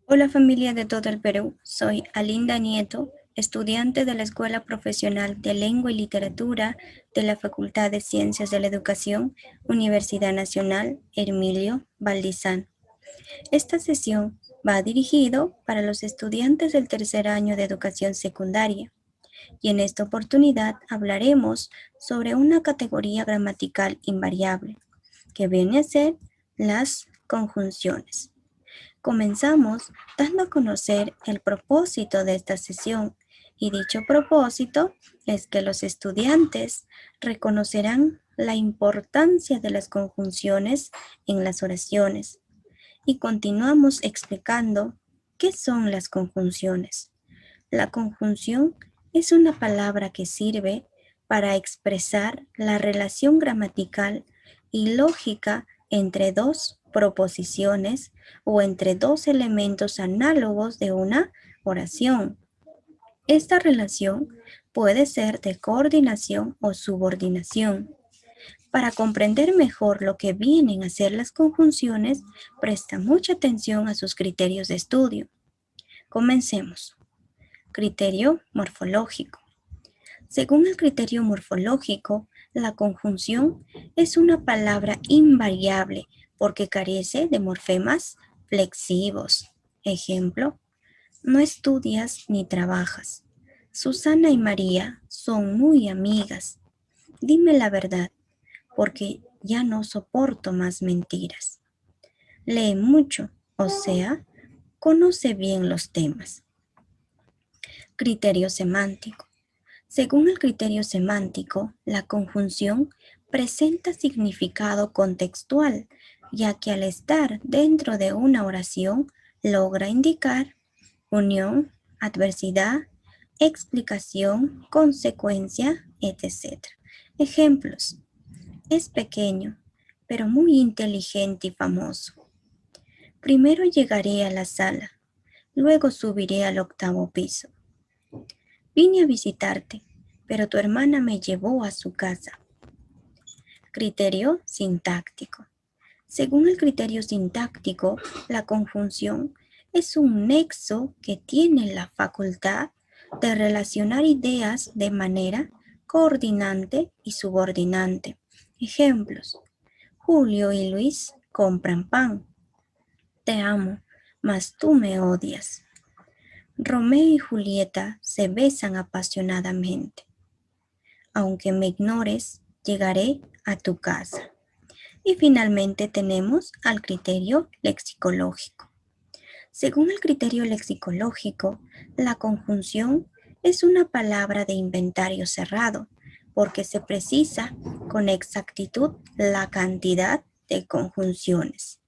Hola familia de todo el Perú, soy Alinda Nieto, estudiante de la Escuela Profesional de Lengua y Literatura de la Facultad de Ciencias de la Educación, Universidad Nacional Hermilio Valdizán. Esta sesión va dirigido para los estudiantes del tercer año de educación secundaria y en esta oportunidad hablaremos sobre una categoría gramatical invariable que viene a ser las conjunciones. Comenzamos dando a conocer el propósito de esta sesión y dicho propósito es que los estudiantes reconocerán la importancia de las conjunciones en las oraciones y continuamos explicando qué son las conjunciones. La conjunción es una palabra que sirve para expresar la relación gramatical y lógica entre dos proposiciones o entre dos elementos análogos de una oración. Esta relación puede ser de coordinación o subordinación. Para comprender mejor lo que vienen a ser las conjunciones, presta mucha atención a sus criterios de estudio. Comencemos. Criterio morfológico. Según el criterio morfológico, la conjunción es una palabra invariable porque carece de morfemas flexivos. Ejemplo, no estudias ni trabajas. Susana y María son muy amigas. Dime la verdad, porque ya no soporto más mentiras. Lee mucho, o sea, conoce bien los temas. Criterio semántico. Según el criterio semántico, la conjunción presenta significado contextual, ya que al estar dentro de una oración logra indicar unión, adversidad, explicación, consecuencia, etc. Ejemplos. Es pequeño, pero muy inteligente y famoso. Primero llegaré a la sala, luego subiré al octavo piso. Vine a visitarte, pero tu hermana me llevó a su casa. Criterio sintáctico. Según el criterio sintáctico, la conjunción es un nexo que tiene la facultad de relacionar ideas de manera coordinante y subordinante. Ejemplos. Julio y Luis compran pan. Te amo, mas tú me odias. Romeo y Julieta se besan apasionadamente. Aunque me ignores, llegaré a tu casa. Y finalmente tenemos al criterio lexicológico. Según el criterio lexicológico, la conjunción es una palabra de inventario cerrado porque se precisa con exactitud la cantidad de conjunciones.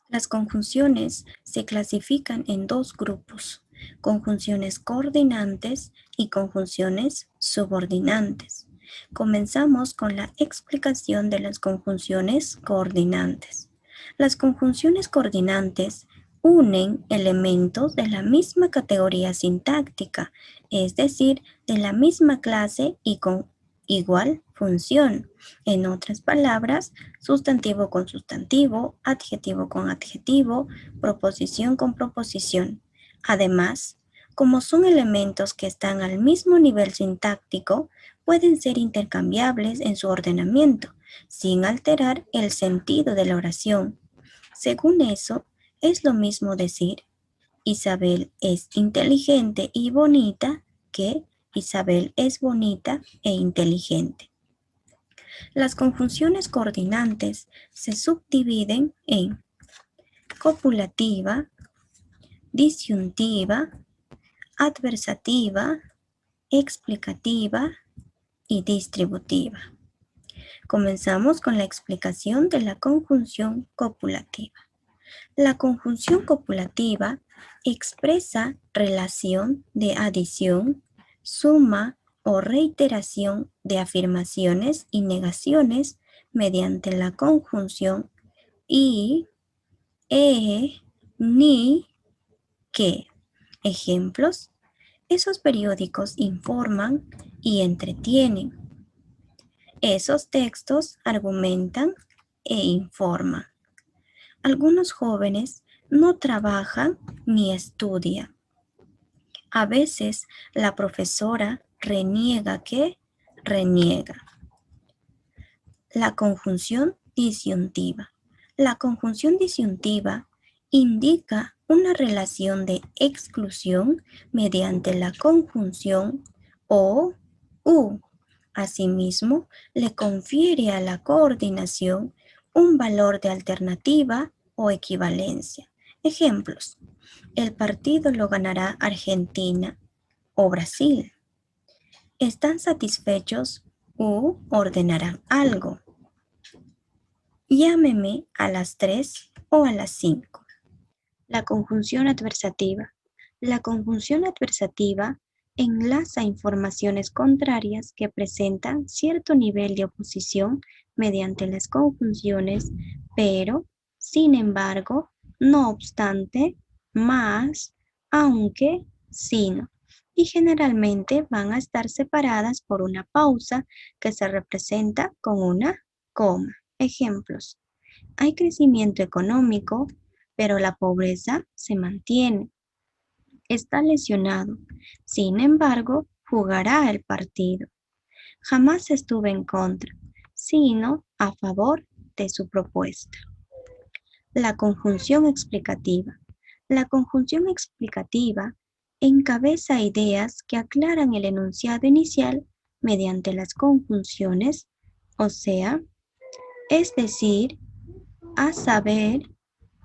Las conjunciones se clasifican en dos grupos, conjunciones coordinantes y conjunciones subordinantes. Comenzamos con la explicación de las conjunciones coordinantes. Las conjunciones coordinantes unen elementos de la misma categoría sintáctica, es decir, de la misma clase y con igual función. En otras palabras, sustantivo con sustantivo, adjetivo con adjetivo, proposición con proposición. Además, como son elementos que están al mismo nivel sintáctico, pueden ser intercambiables en su ordenamiento, sin alterar el sentido de la oración. Según eso, es lo mismo decir, Isabel es inteligente y bonita que Isabel es bonita e inteligente. Las conjunciones coordinantes se subdividen en copulativa, disyuntiva, adversativa, explicativa y distributiva. Comenzamos con la explicación de la conjunción copulativa. La conjunción copulativa expresa relación de adición, suma o reiteración de afirmaciones y negaciones mediante la conjunción y, ni, que. Ejemplos. Esos periódicos informan y entretienen. Esos textos argumentan e informan. Algunos jóvenes no trabajan ni estudia. A veces la profesora reniega. La conjunción disyuntiva. La conjunción disyuntiva indica una relación de exclusión mediante la conjunción o u. Asimismo, le confiere a la coordinación un valor de alternativa o equivalencia. Ejemplos: el partido lo ganará Argentina o Brasil. ¿Están satisfechos u ordenarán algo? Llámeme a las 3 o a las 5. La conjunción adversativa. La conjunción adversativa enlaza informaciones contrarias que presentan cierto nivel de oposición mediante las conjunciones, pero, sin embargo, no obstante, más, aunque, sino, y generalmente van a estar separadas por una pausa que se representa con una coma. Ejemplos: hay crecimiento económico, pero la pobreza se mantiene. Está lesionado, sin embargo, jugará el partido. Jamás estuve en contra, sino a favor de su propuesta. La conjunción explicativa. La conjunción explicativa encabeza ideas que aclaran el enunciado inicial mediante las conjunciones, o sea, es decir, a saber,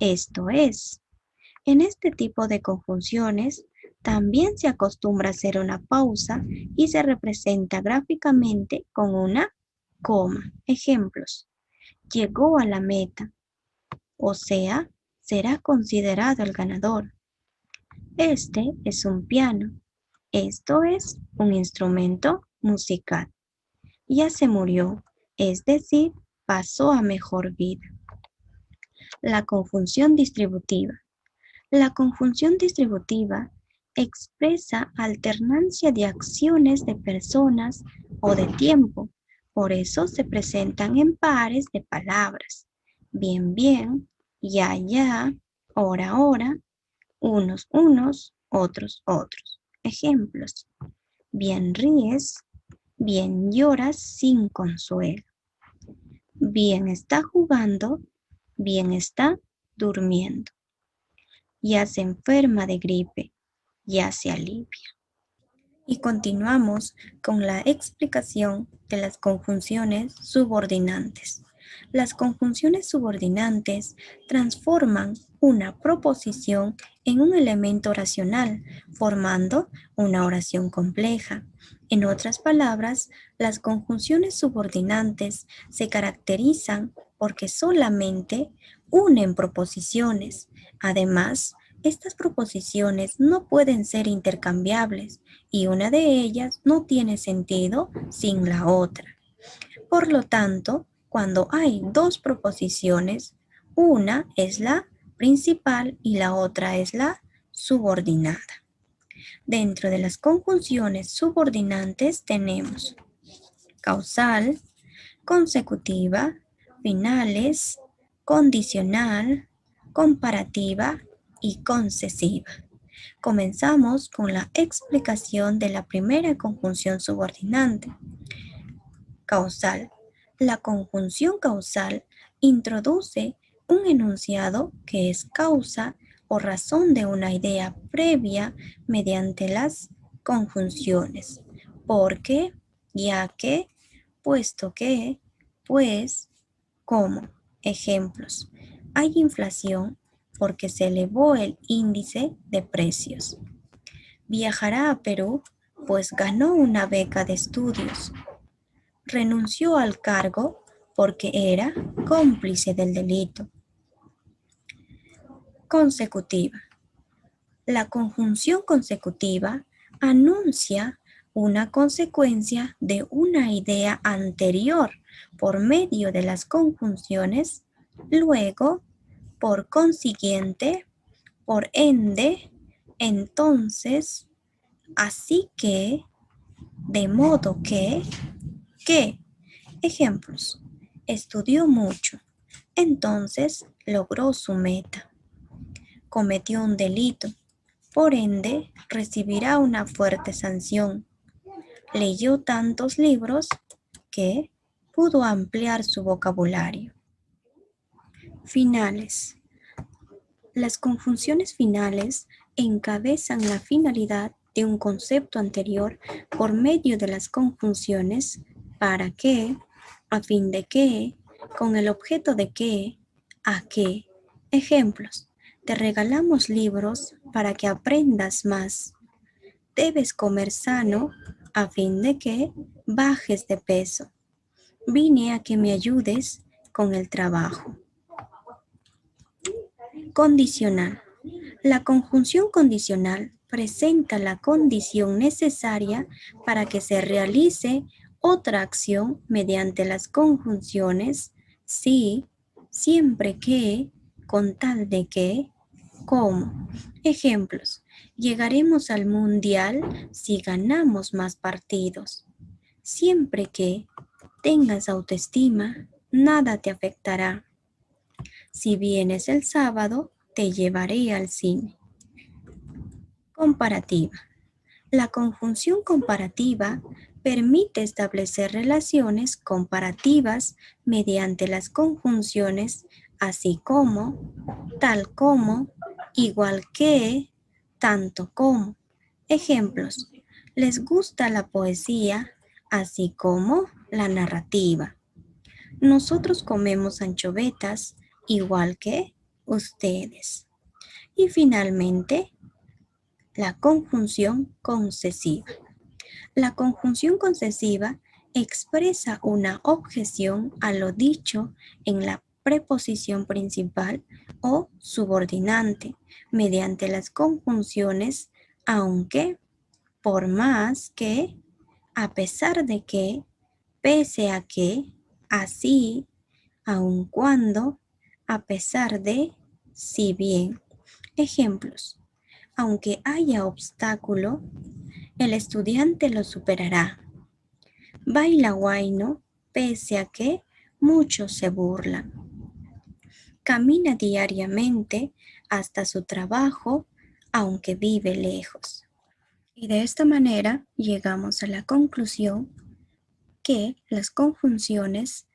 esto es. En este tipo de conjunciones también se acostumbra a hacer una pausa y se representa gráficamente con una coma. Ejemplos: llegó a la meta, o sea, será considerado el ganador. Este es un piano. Esto es un instrumento musical. Ya se murió, es decir, pasó a mejor vida. La conjunción distributiva. La conjunción distributiva expresa alternancia de acciones de personas o de tiempo. Por eso se presentan en pares de palabras: bien, bien, ya, ya, hora, hora, unos, unos, otros, otros. Ejemplos: bien ríes, bien lloras sin consuelo. Bien está jugando, bien está durmiendo. Ya se enferma de gripe, ya se alivia. Y continuamos con la explicación de las conjunciones subordinantes. Las conjunciones subordinantes transforman una proposición en un elemento oracional, formando una oración compleja. En otras palabras, las conjunciones subordinantes se caracterizan porque solamente unen proposiciones. Además, estas proposiciones no pueden ser intercambiables y una de ellas no tiene sentido sin la otra. Por lo tanto, cuando hay dos proposiciones, una es la principal y la otra es la subordinada. Dentro de las conjunciones subordinantes tenemos causal, consecutiva, finales, condicional, comparativa y concesiva. Comenzamos con la explicación de la primera conjunción subordinante. Causal. La conjunción causal introduce un enunciado que es causa o razón de una idea previa mediante las conjunciones. Porque, ya que, puesto que, pues, como. Ejemplos: hay inflación porque se elevó el índice de precios. Viajará a Perú pues ganó una beca de estudios. Renunció al cargo porque era cómplice del delito. Consecutiva. La conjunción consecutiva anuncia una consecuencia de una idea anterior por medio de las conjunciones luego, por consiguiente, por ende, entonces, así que, de modo que. Ejemplos: estudió mucho, entonces logró su meta. cometió un delito, por ende recibirá una fuerte sanción. Leyó tantos libros que pudo ampliar su vocabulario. Finales. Las conjunciones finales encabezan la finalidad de un concepto anterior por medio de las conjunciones para que, a fin de que, con el objeto de que, a que. Ejemplos. Te regalamos libros para que aprendas más. Debes comer sano a fin de que bajes de peso. Vine a que me ayudes con el trabajo. Condicional. La conjunción condicional presenta la condición necesaria para que se realice otra acción mediante las conjunciones si, siempre que, con tal de que, como. Ejemplos. Llegaremos al mundial si ganamos más partidos. Siempre que tengas autoestima, nada te afectará. Si vienes el sábado, te llevaré al cine. Comparativa. La conjunción comparativa permite establecer relaciones comparativas mediante las conjunciones así como, tal como, igual que, tanto como. Ejemplos. Les gusta la poesía así como la narrativa. Nosotros comemos anchovetas igual que ustedes. Y finalmente, la conjunción concesiva. La conjunción concesiva expresa una objeción a lo dicho en la preposición principal o subordinante mediante las conjunciones aunque, por más que, a pesar de que, pese a que, así, aun cuando, a pesar de, si bien. Ejemplos. Aunque haya obstáculo, el estudiante lo superará. Baila guayno, pese a que muchos se burlan. Camina diariamente hasta su trabajo, aunque vive lejos. Y de esta manera llegamos a la conclusión que las conjunciones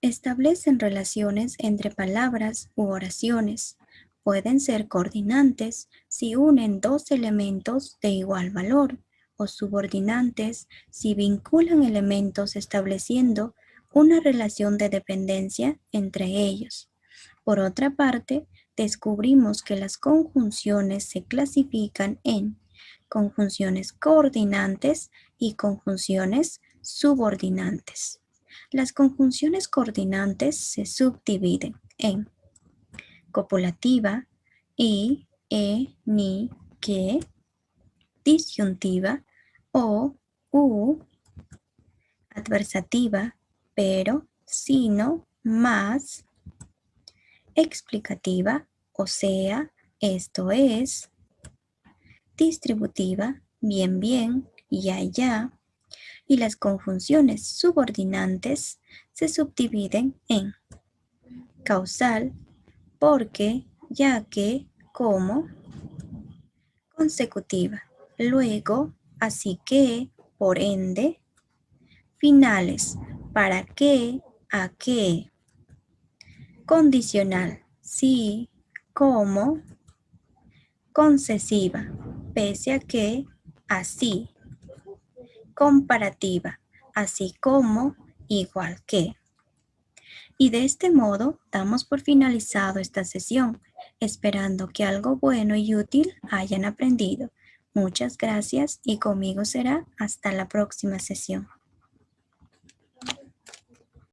establecen relaciones entre palabras u oraciones. Pueden ser coordinantes si unen dos elementos de igual valor o subordinantes si vinculan elementos estableciendo una relación de dependencia entre ellos. Por otra parte, descubrimos que las conjunciones se clasifican en conjunciones coordinantes y conjunciones subordinantes. Las conjunciones coordinantes se subdividen en copulativa, y, ni, que, disyuntiva, o, u, adversativa, pero, sino, más, explicativa, o sea, esto es, distributiva, bien, bien, ya, ya, y las conjunciones subordinantes se subdividen en causal, porque, ya que, como, consecutiva, luego, así que, por ende, finales, para qué, a qué, condicional, sí, como, concesiva, pese a que, así, comparativa, así como, igual que. Y de este modo damos por finalizado esta sesión, esperando que algo bueno y útil hayan aprendido. Muchas gracias y conmigo será hasta la próxima sesión.